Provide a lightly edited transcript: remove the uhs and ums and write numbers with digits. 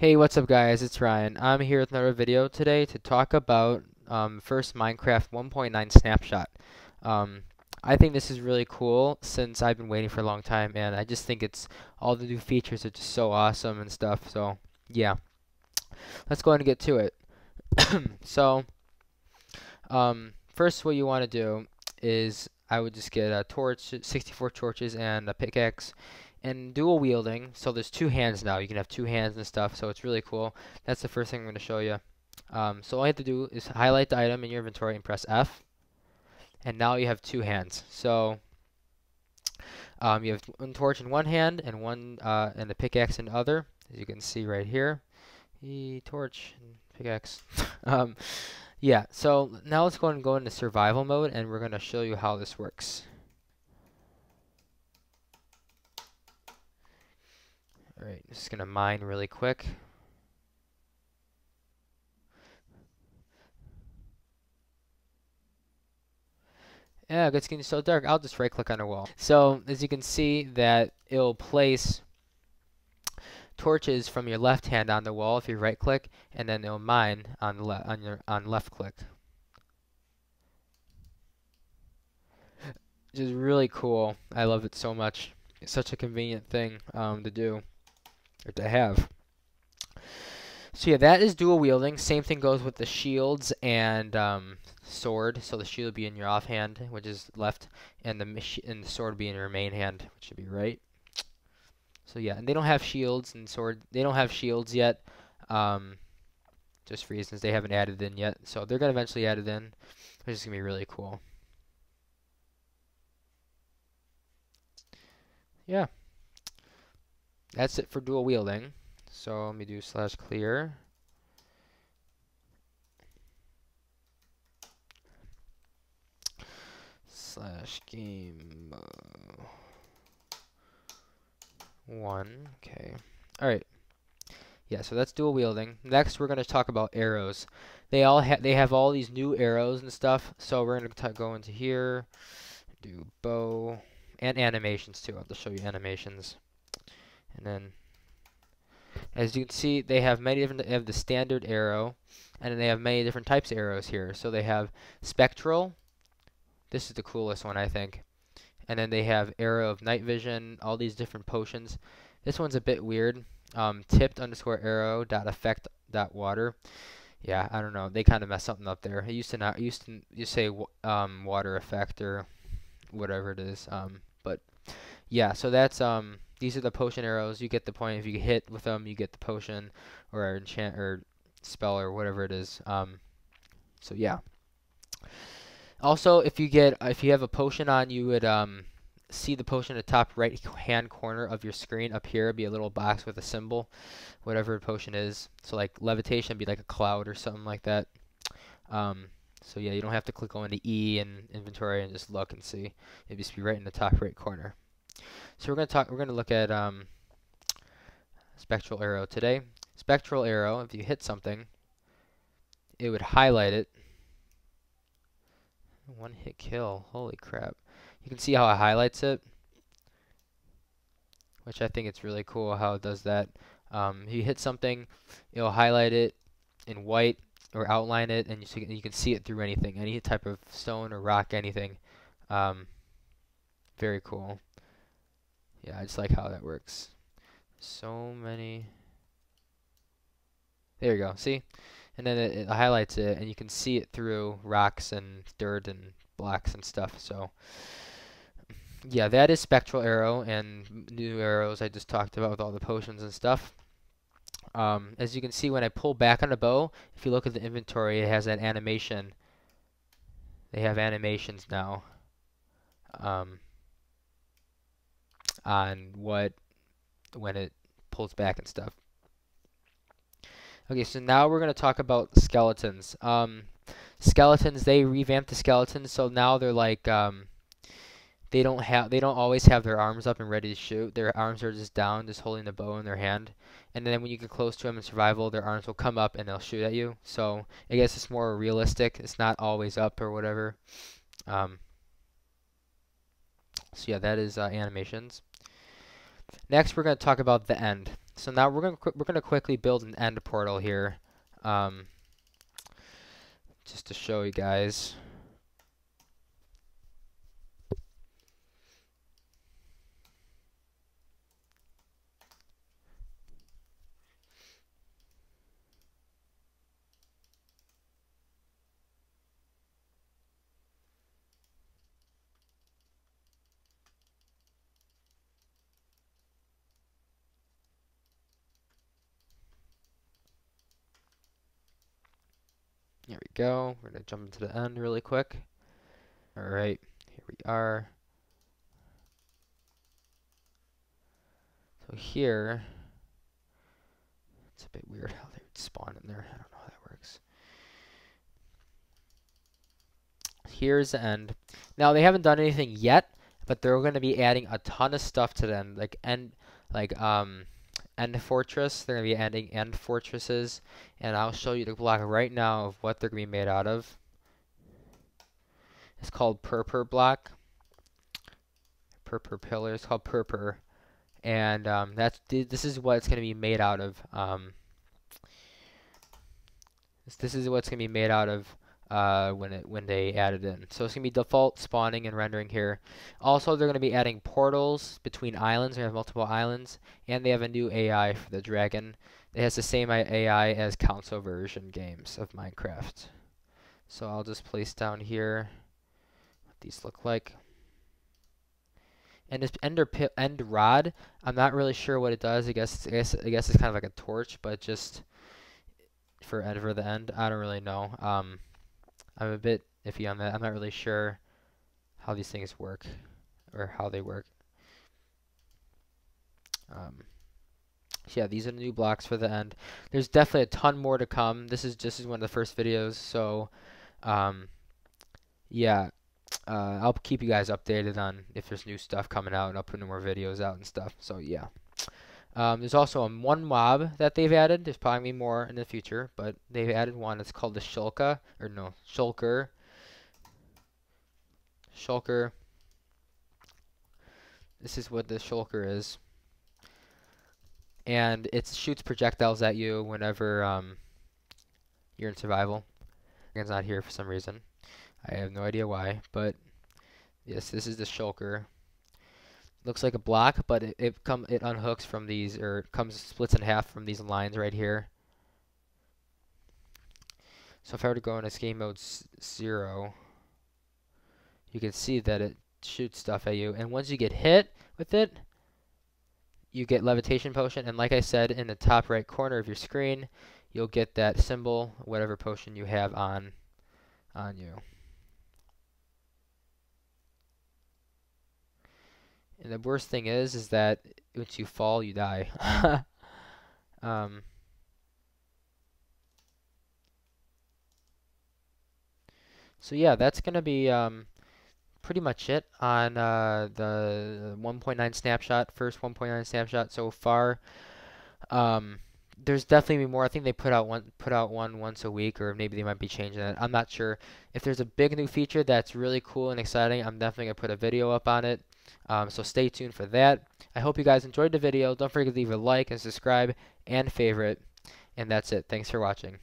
Hey, what's up guys? It's Ryan. I'm here with another video today to talk about first Minecraft 1.9 Snapshot. Um, I think this is really cool since I've been waiting for a long time, and I just think it's all the new features are just so awesome and stuff. So yeah, let's go ahead and get to it. So first, what you want to do is I would just get a torch, 64 torches, and a pickaxe, and dual wielding. So there's two hands now. You can have two hands and stuff. So it's really cool. That's the first thing I'm going to show you. So all you have to do is highlight the item in your inventory and press F, and now you have two hands. So you have one torch in one hand and one and the pickaxe in the other, as you can see right here. Torch and pickaxe. um, yeah, so now let's go and go into survival mode, and we're going to show you how this works. Alright, just going to mine really quick. Yeah, it's getting so dark. I'll just right click on a wall. So as you can see that it'll place torches from your left hand on the wall if you right click, and then it'll mine on the left click. Which is really cool. I love it so much. It's such a convenient thing to do or to have. So yeah, that is dual wielding. Same thing goes with the shields and sword. So the shield would be in your offhand, which is left, and the sword would be in your main hand, which should be right. So yeah, and they don't have shields and sword. They don't have shields yet, just for reasons they haven't added in yet. So they're gonna eventually add it in, which is gonna be really cool. Yeah, that's it for dual wielding. So let me do /clear. /game 1. Okay. All right. Yeah, so that's dual wielding. Next, we're going to talk about arrows. They have all these new arrows and stuff. So we're going to go into here, do bow, and animations too. I'll just show you animations. And then, as you can see, they have many different. They have the standard arrow, and then they have many different types of arrows here. So they have spectral. This is the coolest one, I think. And then they have arrow of night vision. All these different potions. This one's a bit weird. Tipped _ arrow dot effect dot water. Yeah, I don't know. They kind of messed something up there. It used to say water effect or whatever it is. But yeah, so that's these are the potion arrows. You get the point. If you hit with them, you get the potion or enchant or spell or whatever it is. So yeah. Also, if you have a potion on, you would see the potion at the top right hand corner of your screen. Up here be a little box with a symbol, whatever the potion is. So like levitation would be like a cloud or something like that. So yeah, you don't have to click on the E in inventory and just look and see. It'd just be right in the top right corner. So we're gonna look at spectral arrow today. Spectral arrow, if you hit something, it would highlight it. One hit kill. Holy crap. You can see how it highlights it, which I think it's really cool how it does that. If you hit something, it'll highlight it in white or outline it, and you can see it through anything, any type of stone or rock, anything. Very cool. Yeah, I just like how that works. So many. There you go. See? And then it highlights it, and you can see it through rocks and dirt and blocks and stuff. So yeah, that is spectral arrow and new arrows I just talked about with all the potions and stuff. As you can see, when I pull back on the bow, if you look at the inventory, it has that animation. They have animations now on when it pulls back and stuff. Okay, so now we're going to talk about skeletons. Skeletons, they revamped the skeletons, so now they're like they don't always have their arms up and ready to shoot. Their arms are just down, just holding the bow in their hand. And then when you get close to them in survival, their arms will come up and they'll shoot at you. So I guess it's more realistic. It's not always up or whatever. So yeah, that is animations. Next, we're going to talk about the end. So now we're gonna quickly build an end portal here, um, just to show you guys. Here we go. We're gonna jump into the end really quick. All right, here we are. So here, it's a bit weird how they spawn in there. I don't know how that works. Here's the end. Now they haven't done anything yet, but they're going to be adding a ton of stuff to them, like end fortress. They're going to be adding end fortresses, and I'll show you the block right now of what they're going to be made out of. It's called purpur block. Purpur pillar. It's called purpur, and this is what it's going to be made out of. This is what's going to be made out of when they add it in. So it's going to be default spawning and rendering here. Also, they're going to be adding portals between islands. They have multiple islands, and they have a new AI for the dragon. It has the same AI as console version games of Minecraft. So I'll just place down here what these look like. And this end rod, I'm not really sure what it does. I guess it's kind of like a torch, but just for the end. I don't really know. I'm a bit iffy on that. I'm not really sure how these things work or how they work. So yeah, these are the new blocks for the end. There's definitely a ton more to come. This is one of the first videos, so yeah, I'll keep you guys updated on if there's new stuff coming out, and I'll put more videos out and stuff. So yeah. There's also one mob that they've added. There's probably more in the future, but they've added one. It's called the Shulker. Shulker. This is what the Shulker is. And it shoots projectiles at you whenever you're in survival. It's not here for some reason. I have no idea why, but yes, this is the Shulker. Looks like a block, but it unhooks from these, or it splits in half from these lines right here. So if I were to go into game mode 0, you can see that it shoots stuff at you, and once you get hit with it, you get levitation potion, and like I said, in the top right corner of your screen, you'll get that symbol, whatever potion you have on you. And the worst thing is that once you fall, you die. So yeah, that's gonna be pretty much it on the 1.9 snapshot, first 1.9 snapshot so far. There's definitely more. I think they put out one once a week, or maybe they might be changing it. I'm not sure. If there's a big new feature that's really cool and exciting, I'm definitely gonna put a video up on it. So stay tuned for that. I hope you guys enjoyed the video. Don't forget to leave a like and subscribe and favorite. And that's it. Thanks for watching.